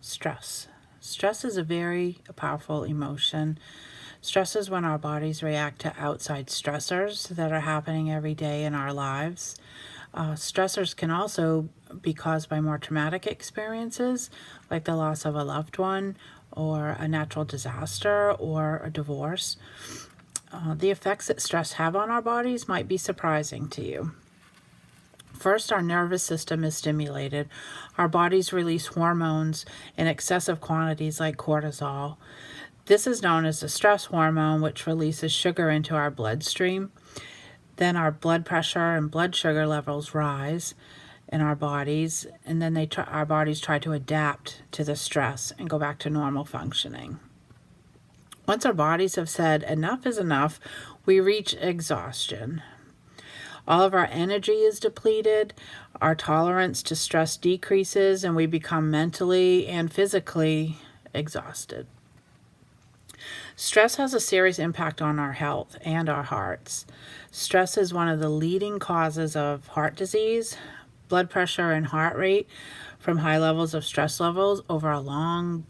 Stress. Stress is a very powerful emotion. Stress is when our bodies react to outside stressors that are happening every day in our lives. Stressors can also be caused by more traumatic experiences, like the loss of a loved one, or a natural disaster, or a divorce. The effects that stress have on our bodies might be surprising to you. First, our nervous system is stimulated. Our bodies release hormones in excessive quantities like cortisol. This is known as the stress hormone, which releases sugar into our bloodstream. Then our blood pressure and blood sugar levels rise in our bodies, and then our bodies try to adapt to the stress and go back to normal functioning. Once our bodies have said enough is enough, we reach exhaustion. All of our energy is depleted, our tolerance to stress decreases, and we become mentally and physically exhausted. Stress has a serious impact on our health and our hearts. Stress is one of the leading causes of heart disease. Blood pressure and heart rate from high levels of stress levels over a long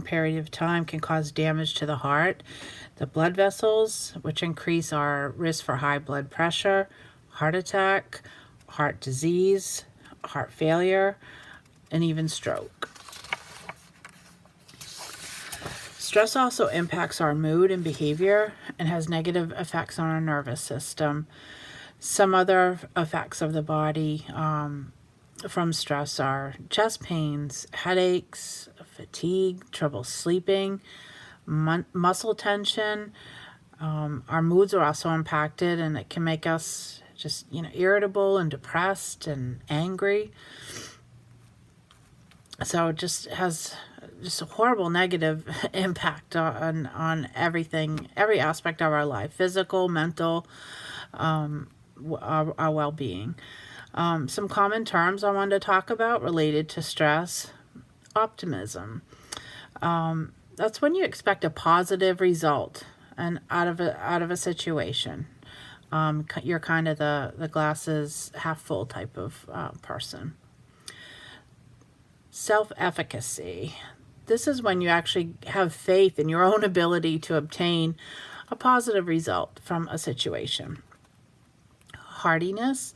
period of time can cause damage to the heart, the blood vessels, which increase our risk for high blood pressure, heart attack, heart disease, heart failure, and even stroke. Stress also impacts our mood and behavior and has negative effects on our nervous system. Some other effects of the body from stress are chest pains, headaches, fatigue, trouble sleeping, muscle tension. Our moods are also impacted, and it can make us just irritable and depressed and angry. So it just has a horrible negative impact on everything, every aspect of our life, physical, mental, our well-being. Some common terms I wanted to talk about related to stress. Optimism. That's when you expect a positive result and out of a situation. You're kind of the glass is half full type of person. Self-efficacy. This is when you actually have faith in your own ability to obtain a positive result from a situation. Hardiness.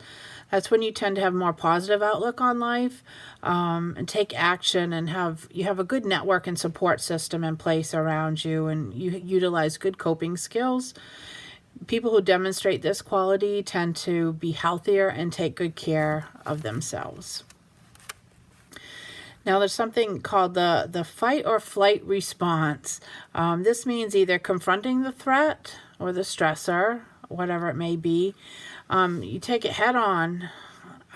That's when you tend to have more positive outlook on life and take action, and you have a good network and support system in place around you, and you utilize good coping skills. People who demonstrate this quality tend to be healthier and take good care of themselves. Now, there's something called the fight or flight response. This means either confronting the threat or the stressor, whatever it may be. You take it head on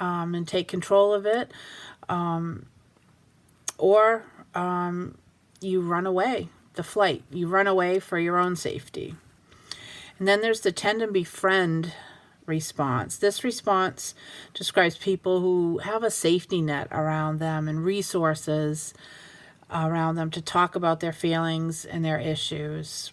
and take control of it, or you run away, the flight. You run away for your own safety. And then there's the tend and befriend response. This response describes people who have a safety net around them and resources around them to talk about their feelings and their issues.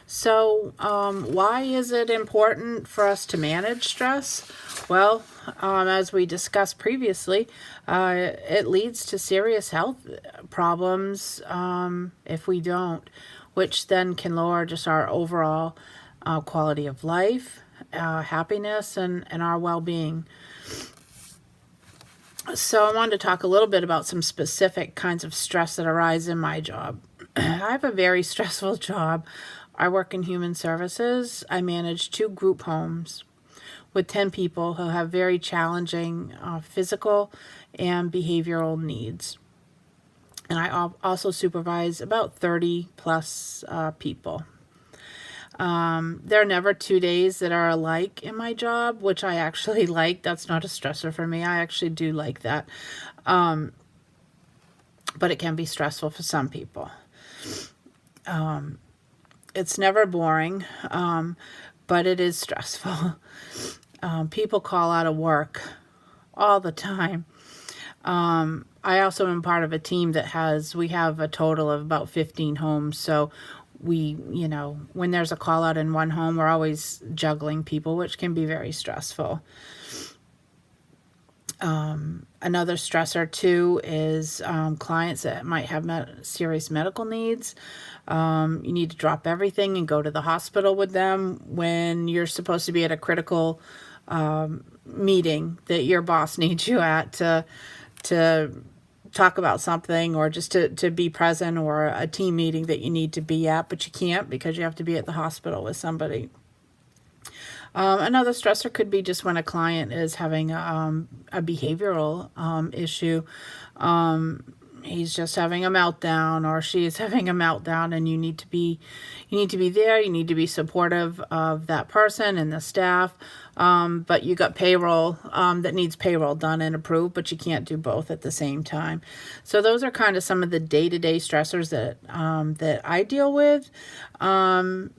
So why is it important for us to manage stress? Well, as we discussed previously, it leads to serious health problems if we don't, which then can lower just our overall quality of life, happiness, and our well-being. So I wanted to talk a little bit about some specific kinds of stress that arise in my job. I have a very stressful job. I work in human services. I manage 2 group homes with 10 people who have very challenging physical and behavioral needs. And I also supervise about 30 plus people. There are never 2 days that are alike in my job, which I actually like. That's not a stressor for me. I actually do like that. But it can be stressful for some people. It's never boring, but it is stressful. People call out of work all the time. I also am part of a team that we have a total of about 15 homes. So when there's a call out in one home, we're always juggling people, which can be very stressful. Another stressor too is clients that might have serious medical needs. You need to drop everything and go to the hospital with them when you're supposed to be at a critical meeting that your boss needs you at to talk about something, or just to be present, or a team meeting that you need to be at, but you can't because you have to be at the hospital with somebody. Another stressor could be just when a client is having a behavioral issue. He's just having a meltdown, or she is having a meltdown, and you need to be there. You need to be supportive of that person and the staff. But you got payroll that needs payroll done and approved, but you can't do both at the same time. So those are kind of some of the day-to-day stressors that I deal with on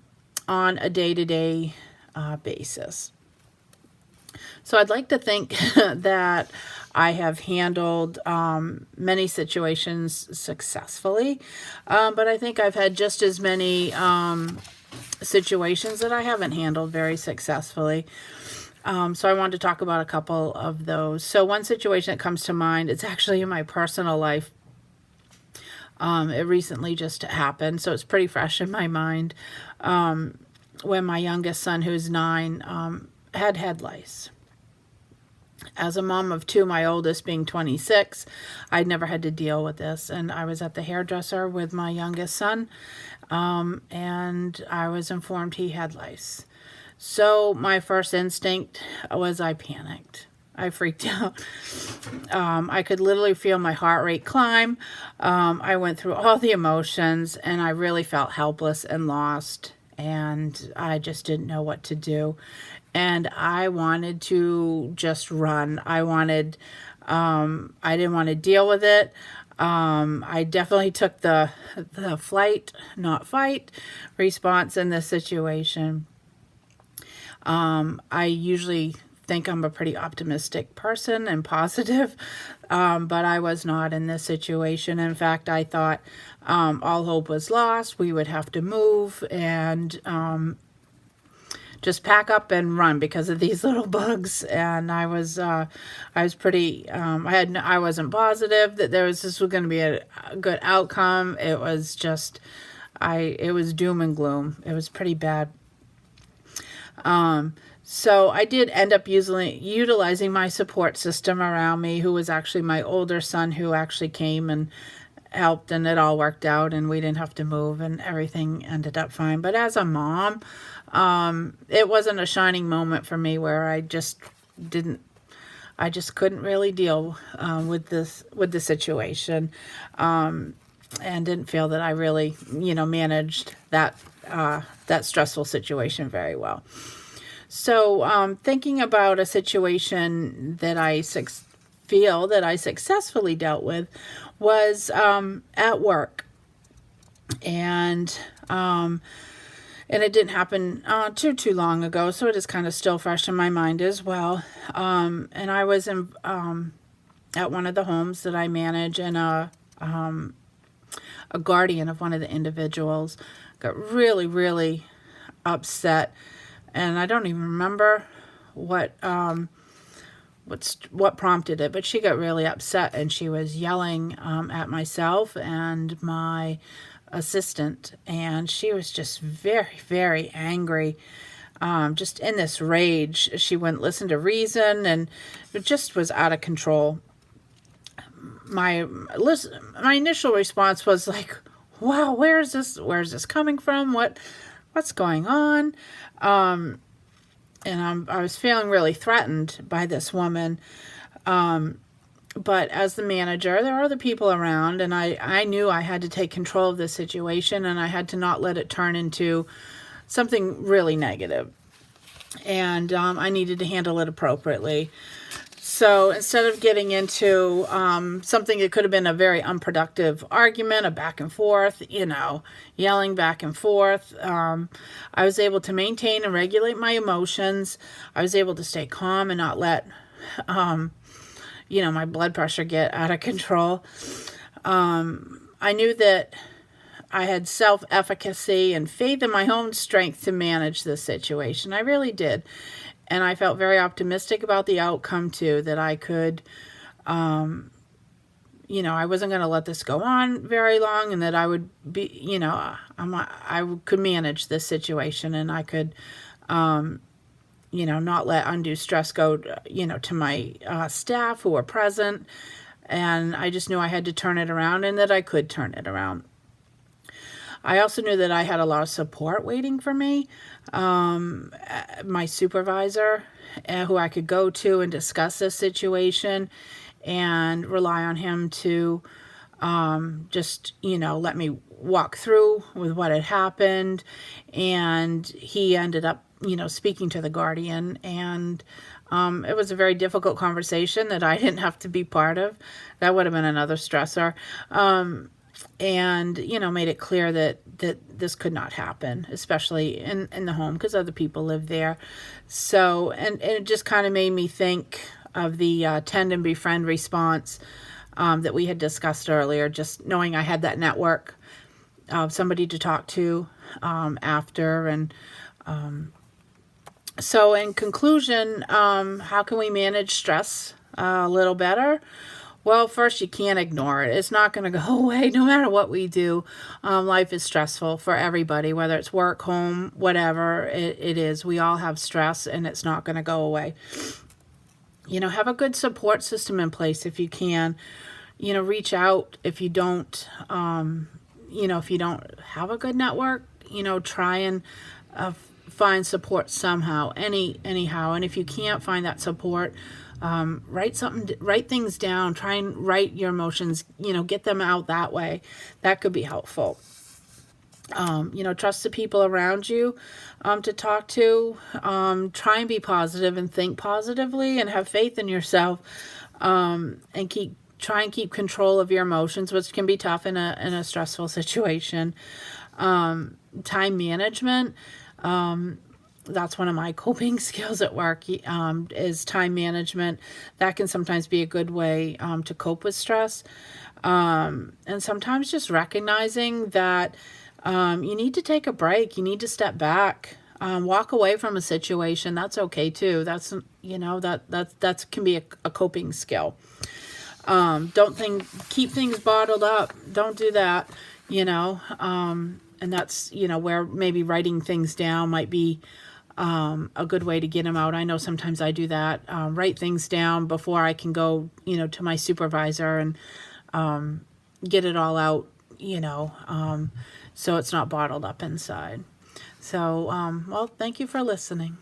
a day-to-day basis. So I'd like to think that I have handled many situations successfully, but I think I've had just as many situations that I haven't handled very successfully. So I wanted to talk about a couple of those. So one situation that comes to mind, it's actually in my personal life. It recently just happened, so it's pretty fresh in my mind. When my youngest son, who's 9, had head lice. As a mom of 2, my oldest being 26, I'd never had to deal with this. And I was at the hairdresser with my youngest son, and I was informed he had lice. So my first instinct was I panicked. I freaked out. I could literally feel my heart rate climb. I went through all the emotions, and I really felt helpless and lost. And I just didn't know what to do. And I wanted to just run. I didn't want to deal with it. I definitely took the flight, not fight response in this situation. I usually think I'm a pretty optimistic person and positive, but I was not in this situation. In fact, I thought all hope was lost. We would have to move and just pack up and run because of these little bugs. And I was pretty, I wasn't positive that this was going to be a good outcome. It was just, it was doom and gloom. It was pretty bad. So I did end up utilizing my support system around me, who was actually my older son, who actually came and helped, and it all worked out, and we didn't have to move, and everything ended up fine. But as a mom, it wasn't a shining moment for me, where I just couldn't really deal with the situation, and didn't feel that I really, managed that stressful situation very well. So thinking about a situation that I feel that I successfully dealt with was at work, and it didn't happen too long ago, so it is kind of still fresh in my mind as well. And I was in at one of the homes that I manage, and a guardian of one of the individuals got really, really upset, and I don't even remember what prompted it, but she got really upset, and she was yelling at myself and my assistant, and she was just very, very angry, just in this rage. She wouldn't listen to reason, and it just was out of control. My initial response was like, wow, where is this coming from? What's going on? And I was feeling really threatened by this woman. But as the manager, there are other people around, and I knew I had to take control of this situation, and I had to not let it turn into something really negative. And I needed to handle it appropriately. So instead of getting into something that could have been a very unproductive argument, a back and forth, yelling back and forth, I was able to maintain and regulate my emotions. I was able to stay calm and not let, my blood pressure get out of control. I knew that I had self-efficacy and faith in my own strength to manage this situation. I really did. And I felt very optimistic about the outcome too, that I could, I wasn't going to let this go on very long, and that I would be, I could manage this situation, and I could, not let undue stress go, to my staff who were present. And I just knew I had to turn it around, and that I could turn it around. I also knew that I had a lot of support waiting for me. My supervisor, who I could go to and discuss this situation and rely on him to just, let me walk through with what had happened. And he ended up, speaking to the guardian, and it was a very difficult conversation that I didn't have to be part of. That would have been another stressor. And, made it clear that this could not happen, especially in the home, because other people live there. So, and it just kind of made me think of the tend and befriend response that we had discussed earlier, just knowing I had that network of somebody to talk to after. And so in conclusion, how can we manage stress a little better? Well, first, you can't ignore it. It's not going to go away no matter what we do. Life is stressful for everybody, whether it's work, home, whatever it is. We all have stress, and it's not going to go away. Have a good support system in place if you can. Reach out if you don't, if you don't have a good network, try and find support somehow, anyhow. And if you can't find that support, write things down, try and write your emotions, get them out that way. That could be helpful. Trust the people around you to talk to. Try and be positive and think positively and have faith in yourself, and try and keep control of your emotions, which can be tough in a stressful situation. Time management. That's one of my coping skills at work, is time management. That can sometimes be a good way to cope with stress. And sometimes just recognizing that you need to take a break. You need to step back, walk away from a situation. That's okay too. That's, that can be a coping skill. Keep things bottled up. Don't do that, and that's, where maybe writing things down might be a good way to get them out. I know sometimes I do that, write things down before I can go, to my supervisor and get it all out, so it's not bottled up inside. So, well, thank you for listening.